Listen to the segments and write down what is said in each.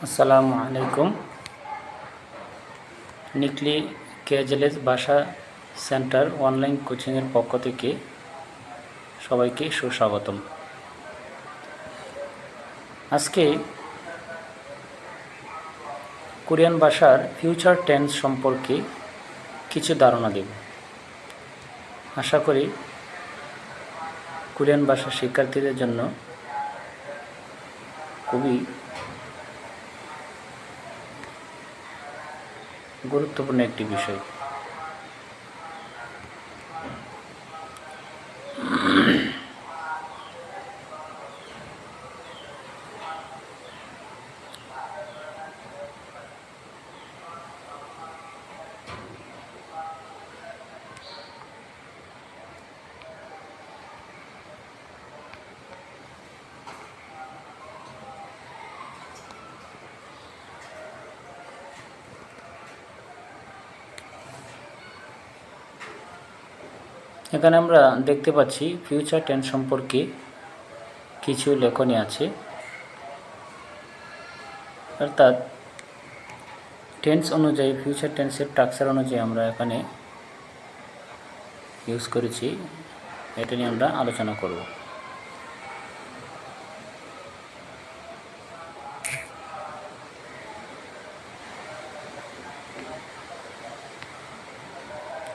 আসসালামু আলাইকুম। নিকলি কেজেলেস ভাষা সেন্টার অনলাইন কোচিংয়ের পক্ষ থেকে সবাইকে সুস্বাগতম। আজকে কোরিয়ান ভাষার ফিউচার টেন্স সম্পর্কে কিছু ধারণা দেব। আশা করি কোরিয়ান ভাষা শিক্ষার্থীদের জন্য খুবই গুরুত্বপূর্ণ একটি বিষয়। এখানে আমরা দেখতে পাচ্ছি ফিউচার টেন্স সম্পর্কে কিছু লেখনী আছে, অর্থাৎ টেন্স অনুযায়ী ফিউচার টেন্সের স্ট্রাকচার অনুযায়ী আমরা এখানে ইউজ করেছি, এটা নিয়ে আমরা আলোচনা করব।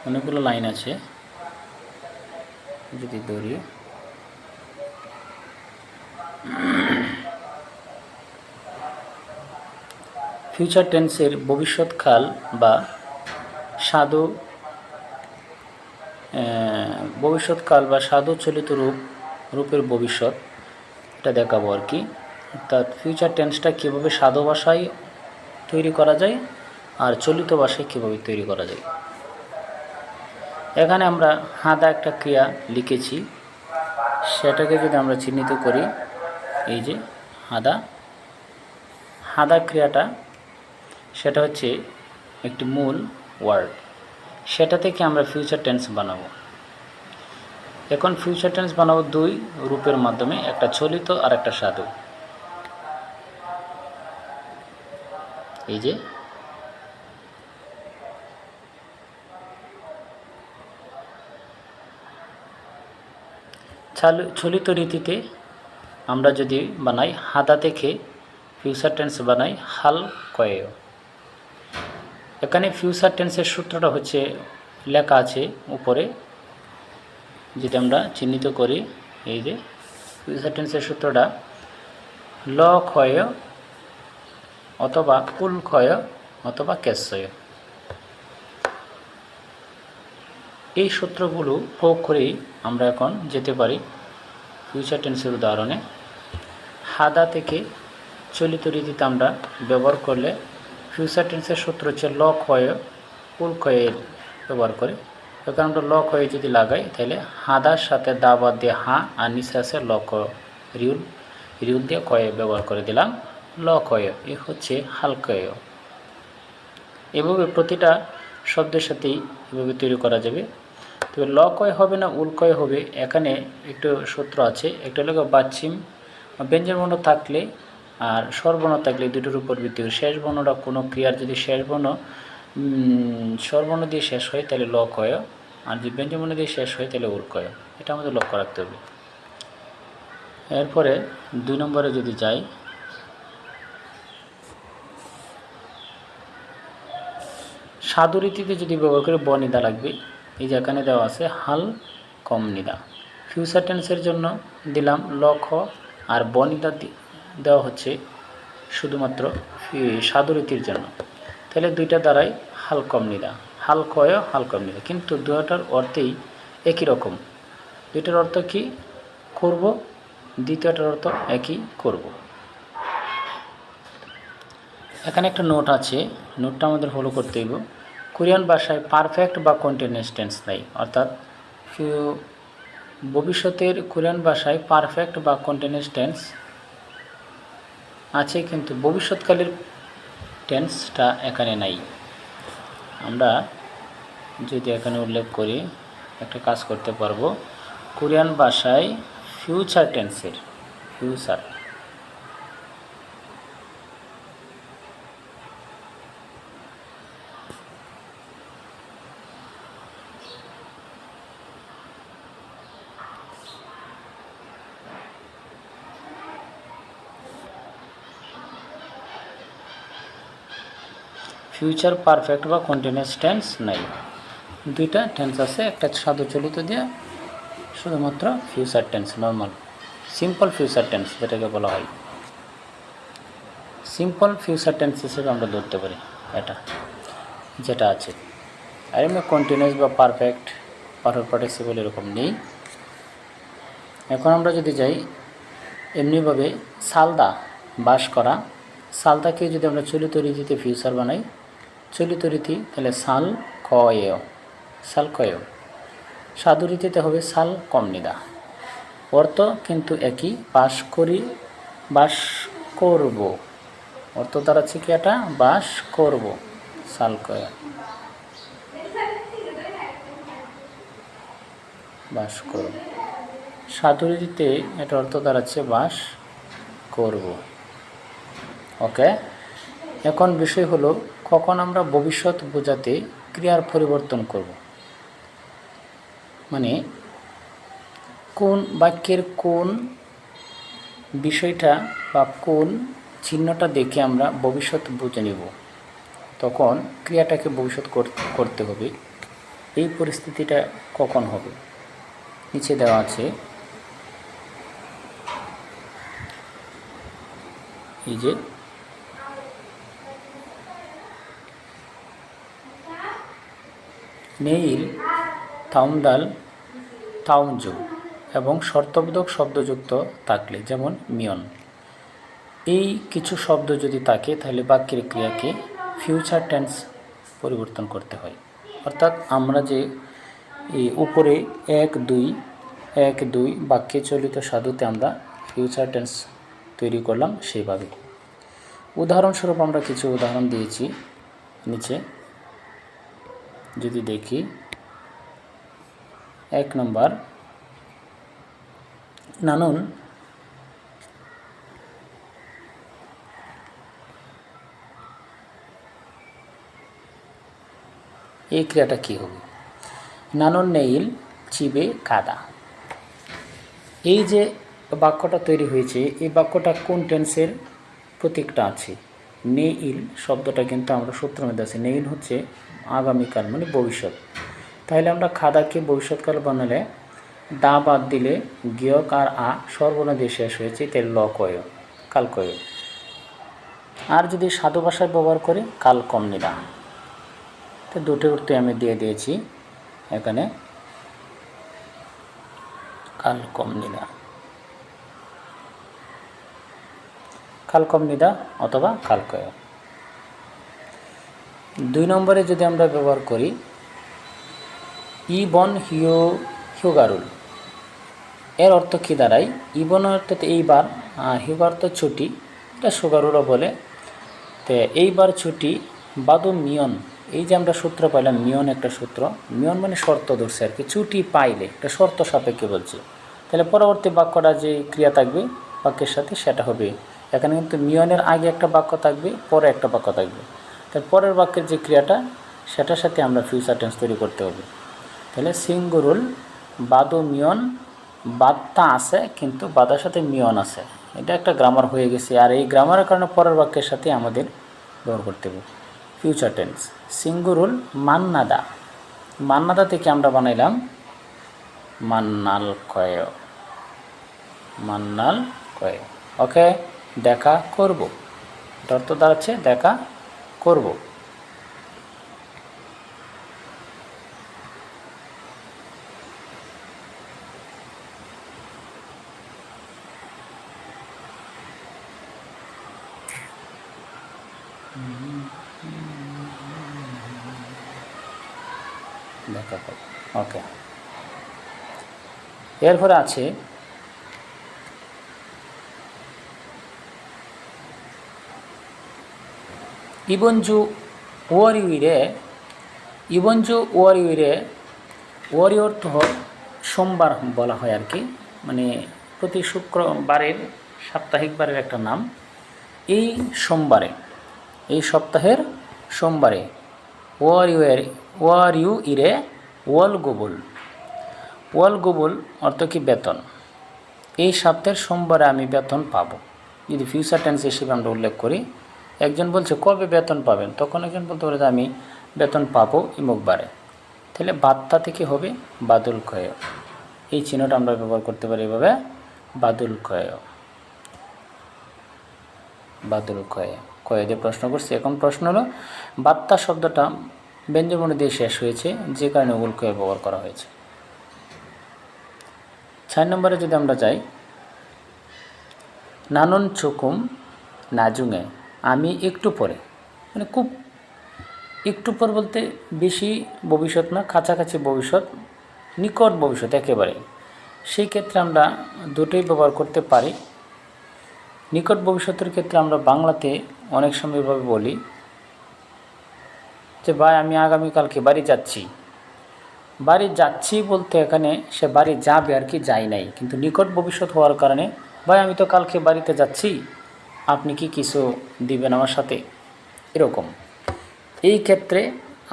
অনেকগুলো লাইন আছে, যদি ধরি ফিউচার টেন্সের ভবিষ্যৎকাল বা সাধু চলিত রূপের ভবিষ্যৎ, এটা দেখাবো আর কি। অর্থাৎ ফিউচার টেন্সটা কীভাবে সাধু ভাষায় তৈরি করা যায় আর চলিত ভাষায় কীভাবে তৈরি করা যায়। এখানে আমরা হাদা একটা ক্রিয়া লিখেছি, সেটাকে যদি আমরা চিহ্নিত করি, এই যে হাদা ক্রিয়াটা, সেটা হচ্ছে একটি মূল ওয়ার্ড, সেটা থেকে আমরা ফিউচার টেন্স বানাবো। এখন ফিউচার টেন্স বানাবো দুই রূপের মাধ্যমে, একটা চলিত আর একটা সাধু। এই যে চলিত রীতিতে আমরা যদি বানাই হাদা থেকে ফিউচার টেন্স বানাই হাল কয়েও। এখানে ফিউচার টেন্সের সূত্রটা হচ্ছে লেখা আছে উপরে, যদি আমরা চিহ্নিত করি, এই যে ফিউচার টেন্সের সূত্রটা ল ক্ষয় অথবা উল ক্ষয় অথবা কেশয়। এই সূত্রগুলো প্রয়োগ করেই আমরা এখন যেতে পারি ফিউচার টেন্সের উদাহরণে। হাদা থেকে চলিত রীতিতে আমরা ব্যবহার করলে ফিউচার টেন্সের সূত্র হচ্ছে ল ক্ষয় উল ক্ষয়ে ব্যবহার করে। এখন আমরা ল ক্ষয়ে যদি লাগাই, তাহলে হাদার সাথে দা বাদ দিয়ে হা, আর নিচে আছে ল রিউল দিয়ে কয়ে ব্যবহার করে দিলাম ল ক্ষয়। এ হচ্ছে হাল ক্ষয়। এভাবে প্রতিটা শব্দের সাথেই এভাবে তৈরি করা যাবে। তবে ল কয় হবে না উল কয় হবে, এখানে একটু সূত্র আছে। একটা হলো বাচ্ছিম ব্যঞ্জন বর্ণ থাকলে আর স্বরবর্ণ থাকলে দুটোর উপর ভিত্তি করে শেষ বর্ণটা কোনো ক্রিয়ার যদি শেষ বর্ণ স্বরবর্ণ দিয়ে শেষ হয় তাহলে ল কয়, আর যদি ব্যঞ্জন বর্ণ দিয়ে শেষ হয় তাহলে উল কয়। এটা আমাদের লক্ষ্য রাখতে হবে। এরপরে 2 নম্বরে যদি যাই, সাধু রীতিতে যদি ব্যবহার করে বনিদা লাগবে। এই যে এখানে দেওয়া আছে হাল কম নিদা। ফিউচার টেন্সের জন্য দিলাম লক্ষ, আর বনিদা দেওয়া হচ্ছে শুধুমাত্র সাধু রীতির জন্য। তাহলে দুইটা দ্বারাই হাল কম নিদা, হাল কয় হাল কম নিদা, কিন্তু দুটার অর্থেই একই রকম। দুইটার অর্থ কি করব, দ্বিতীয়টার অর্থ একই করব। এখানে একটা নোট আছে, নোটটা আমাদের ফলো করতে হইব। কোরিয়ান ভাষায় পারফেক্ট বা কন্টিনিউয়াস টেন্স নাই, অর্থাৎ ভবিষ্যতের কোরিয়ান ভাষায় পারফেক্ট বা কন্টিনিউয়াস টেন্স আছে, কিন্তু ভবিষ্যৎকালের টেন্সটা এখানে নাই। আমরা যদি এখানে উল্লেখ করি, একটা কাজ করতে পারবো। কোরিয়ান ভাষায় ফিউচার টেন্সের ফিউচার পারফেক্ট বা কন্টিনিউয়াস টেন্স নাই, দুইটা টেন্স আছে, একটা সাধু চলিত দিয়ে শুধুমাত্র future tense, normal simple future tense যেটাকে বলা হয়, সিম্পল ফিউচার টেন্স হিসেবে আমরা ধরতে পারি এটা যেটা আছে। আর এমনি কন্টিনিউয়াস বা পারফেক্ট পার্টিসিপল এরকম নেই। এখন আমরা যদি যাই এমনিভাবে সালদা বাস করা, সালদাকে যদি আমরা চলিত রীতিতে ফিউচার বানাই, চলিত রীতি তাহলে সাল কয়েও, সাল কয়েও। সাধু রীতিতে হবে সাল কমনিদা। অর্থ কিন্তু একই, বাস করি, বাস করব, অর্থ দাঁড়াচ্ছে কি এটা বাস করব, সাল কয়ে বাস করব। সাধু রীতিতে এটা অর্থ দাঁড়াচ্ছে বাস করব। ওকে, এখন বিষয় হলো কখন আমরা ভবিষ্যৎ বোঝাতে ক্রিয়ার পরিবর্তন করব, মানে কোন বাক্যের কোন বিষয়টা বা কোন চিহ্নটা দেখে আমরা ভবিষ্যৎ বুঝে নেব, তখন ক্রিয়াটাকে ভবিষ্যৎ করতে হবে। এই পরিস্থিতিটা কখন হবে নিচে দেওয়া আছে। এই যে নেইল, তাউন্ডাল, তাউনজু এবং শর্তবোধক শব্দযুক্ত থাকলে, যেমন মিয়ন, এই কিছু শব্দ যদি থাকে তাহলে বাক্যের ক্রিয়াকে ফিউচার টেন্স পরিবর্তন করতে হয়। অর্থাৎ আমরা যে এই উপরে 1-2 বাক্যে চলিত সাধুতে আমরা ফিউচার টেন্স তৈরি করলাম সেইভাবে। উদাহরণস্বরূপ আমরা কিছু উদাহরণ দিয়েছি নিচে, যদি দেখি 1 নম্বর, নানুন এই ক্রিয়াটা কী হবে, নানুন নেইল চিবে কাদা। এই যে বাক্যটা তৈরি হয়েছে, এই বাক্যটা কোন টেন্সের প্রতীকটা আছে, নেইল শব্দটা কিন্তু আমরা সূত্রের মধ্যে আছে, নেইল হচ্ছে আগামীকাল মানে ভবিষ্যৎ, তাহলে আমরা খাদাকে ভবিষ্যৎকাল বানালে দা বাদ দিলে গিয়ক আর আ সর্বনাদে শেষ হয়েছে, তাই ল কয় কাল কয়। আর যদি সাধু ভাষায় ব্যবহার করি কাল কমনিদা, তো দুটো উত্তর আমি দিয়ে দিয়েছি এখানে, কাল কমনিদা, কাল কমনিদা অথবা কাল কয়। 2 নম্বরে যদি আমরা ব্যবহার করি ইবন হিউগারুল, এর অর্থ কী দাঁড়ায়, ইবন অর্থাৎ এইবার, হিউগার তো ছুটি, এটা সুগারুলও বলে, তো এইবার ছুটি, বাদু মিয়ন, এই যে আমরা সূত্র পাইলাম মিয়ন একটা সূত্র, মিয়ন মানে শর্ত ধরছে আর কি, ছুটি পাইলে এটা শর্ত সাপেক্ষে বলছে, তাহলে পরবর্তী বাক্যটা যে ক্রিয়া থাকবে বাক্যের সাথে সেটা হবে, এখানে কিন্তু মিয়নের আগে একটা বাক্য থাকবে, পরে একটা বাক্য থাকবে, তাই পরের বাক্যের যে ক্রিয়াটা সেটার সাথে আমরা ফিউচার টেন্স তৈরি করতে হবে। তাহলে সিঙ্গুরুল বাদু মিয়ন, বাদটা আছে কিন্তু বাদার সাথে মিয়ন আছে, এটা একটা গ্রামার হয়ে গেছে, আর এই গ্রামারের কারণে পরের বাক্যের সাথে আমাদের ব্যবহার করতে হবে ফিউচার টেন্স। সিঙ্গুরুল মান্নাদা, মান্নাদা থেকে আমরা বানাইলাম মান্নাল কয়, মান্নাল কয়। ওকে, দেখা করব, এটা অর্থ দাঁড়াচ্ছে দেখা করব। দেখা করব, ওকে। এরপরে আছে ইবনজু ওয়ারিউইরে, ইবনজু ওয়ারিউইরে, ওয়ারি অর্থ সোমবার বলা হয় আর কি, মানে প্রতি শুক্রবারের সাপ্তাহিকবারের একটা নাম। এই সোমবারে, এই সপ্তাহের সোমবারে ওয়ারিউইরে ওয়াল গোবল, ওয়াল গোবল অর্থ কি বেতন, এই সপ্তাহের সোমবারে আমি বেতন পাবো, যদি ফিউচার টেন্স হিসেবে আমরা উল্লেখ করি একজন বলছে কবে বেতন পাবেন, তখন একজন বলতে পারে যে আমি বেতন পাবো ইমুক বারে। তাহলে বাত্তা থেকে হবে বাদুল ক্ষয়। এই চিহ্নটা আমরা ব্যবহার করতে পারি এভাবে, বাদুল ক্ষয়, বাদুল ক্ষয়। ক্ষয় দিয়ে প্রশ্ন করছি। এখন প্রশ্ন হলো বাত্তা শব্দটা ব্যঞ্জনবর্ণ দিয়ে শেষ হয়েছে, যে কারণে উল ক্ষয় ব্যবহার করা হয়েছে। 4 নম্বরে যদি আমরা যাই, নানুন চুকুম নাজুঙে, আমি একটু পরে, মানে খুব একটু পর বলতে বেশি ভবিষ্যৎ না, কাছাকাছি ভবিষ্যৎ, নিকট ভবিষ্যৎ একেবারে। সেই ক্ষেত্রে আমরা দুটোই ব্যবহার করতে পারি। নিকট ভবিষ্যতের ক্ষেত্রে আমরা বাংলাতে অনেক সময় এভাবে বলি যে ভাই আমি আগামীকালকে বাড়ি যাচ্ছি। বাড়ি যাচ্ছি বলতে এখানে সে বাড়ি যাবে আর কি, যায় নাই, কিন্তু নিকট ভবিষ্যৎ হওয়ার কারণে ভাই আমি তো কালকে বাড়িতে যাচ্ছি, আপনি কি কিছু দিবেন আমার সাথে, এরকম। এই ক্ষেত্রে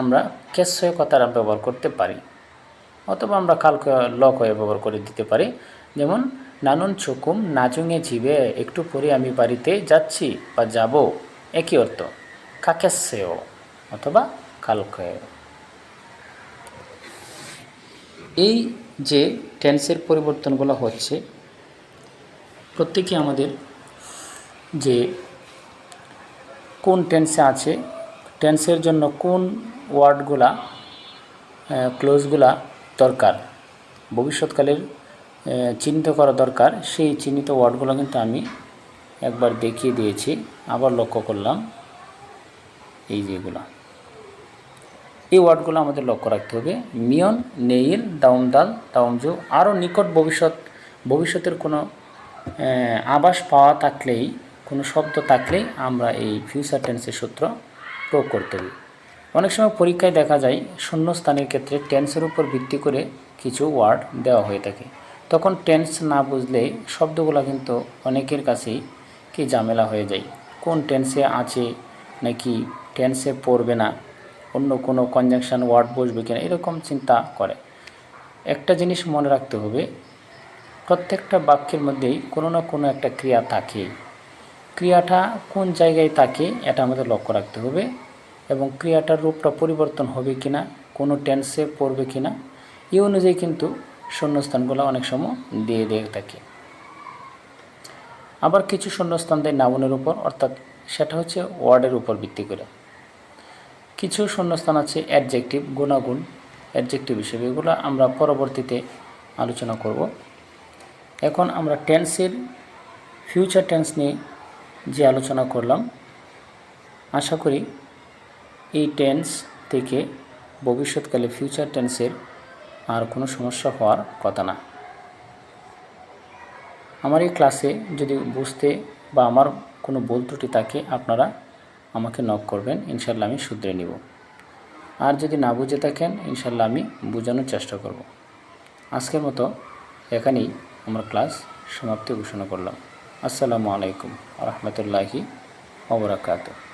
আমরা কেশ্বয় কথাটা ব্যবহার করতে পারি, অথবা আমরা কালকে লক হয়ে ব্যবহার করে দিতে পারি। যেমন নানুন চুকুম নাজুঙে জিবে, একটু পরে আমি বাড়িতে যাচ্ছি বা যাব, একই অর্থ, কাকেশ্বয় অথবা কালকে। এই যে টেন্সের পরিবর্তনগুলো হচ্ছে, প্রত্যেকে আমাদের যে কোন টেন্সে আছে, টেন্সের জন্য কোন ওয়ার্ডগুলা ক্লোজগুলা দরকার, ভবিষ্যৎকালের চিহ্নিত করা দরকার, সেই চিহ্নিত ওয়ার্ডগুলো কিন্তু আমি একবার দেখিয়ে দিয়েছি। আবার লক্ষ্য করলাম এই যেগুলো, এই ওয়ার্ডগুলো আমাদের লক্ষ্য রাখতে হবে। মিয়ন, নেইল, দাউমদাল, দাউমজু। আরও নিকট ভবিষ্যতের কোনো আভাস পাওয়া থাকলেই, কোনো শব্দ থাকলেই আমরা এই ফিউচার টেন্সের সূত্র প্রয়োগ করতে হবে। অনেক সময় পরীক্ষায় দেখা যায় শূন্যস্থানের ক্ষেত্রে টেন্সের উপর ভিত্তি করে কিছু ওয়ার্ড দেওয়া হয়ে থাকে। তখন টেন্স না বুঝলে শব্দগুলো কিন্তু অনেকের কাছেই কি ঝামেলা হয়ে যায়, কোন টেন্সে আছে নাকি টেন্সে পড়বে না, অন্য কোনো কনজাংশন ওয়ার্ড বসবে কিনা, এরকম চিন্তা করে। একটা জিনিস মনে রাখতে হবে, প্রত্যেকটা বাক্যের মধ্যেই কোনো না কোনো একটা ক্রিয়া থাকে। ক্রিয়াটা কোন জায়গায় থাকে এটা আমাদের লক্ষ্য রাখতে হবে, এবং ক্রিয়াটার রূপটা পরিবর্তন হবে কিনা, কোনো টেন্সে পড়বে কিনা, এই অনুযায়ী কিন্তু শূন্যস্থানগুলো অনেক সময় দিয়ে থাকে। আবার কিছু শূন্যস্থান দেয় নাউনের উপর, অর্থাৎ সেটা হচ্ছে ওয়ার্ডের উপর ভিত্তি করে। কিছু শূন্যস্থান আছে অ্যাডজেক্টিভ, গুণাগুণ, অ্যাডজেক্টিভ হিসেবে, এগুলো আমরা পরবর্তীতে আলোচনা করব। এখন আমরা টেন্সের ফিউচার টেন্স নিয়ে যে আলোচনা করলাম, আশা করি এই টেন্স থেকে ভবিষ্যৎকালে ফিউচার টেন্সের আর কোনো সমস্যা হওয়ার কথা না। আমার এই ক্লাসে যদি বুঝতে বা আমার কোনো ভুল ত্রুটি থাকে আপনারা আমাকে নক করবেন, ইনশাল্লাহ আমি শুধরে নিব। আর যদি না বুঝে থাকেন ইনশাল্লাহ আমি বোঝানোর চেষ্টা করব। আজকের মতো এখানেই আমার ক্লাস সমাপ্তি ঘোষণা করলাম। আসসালামু আলাইকুম ওয়া রাহমাতুল্লাহি ওয়া বারাকাতুহু।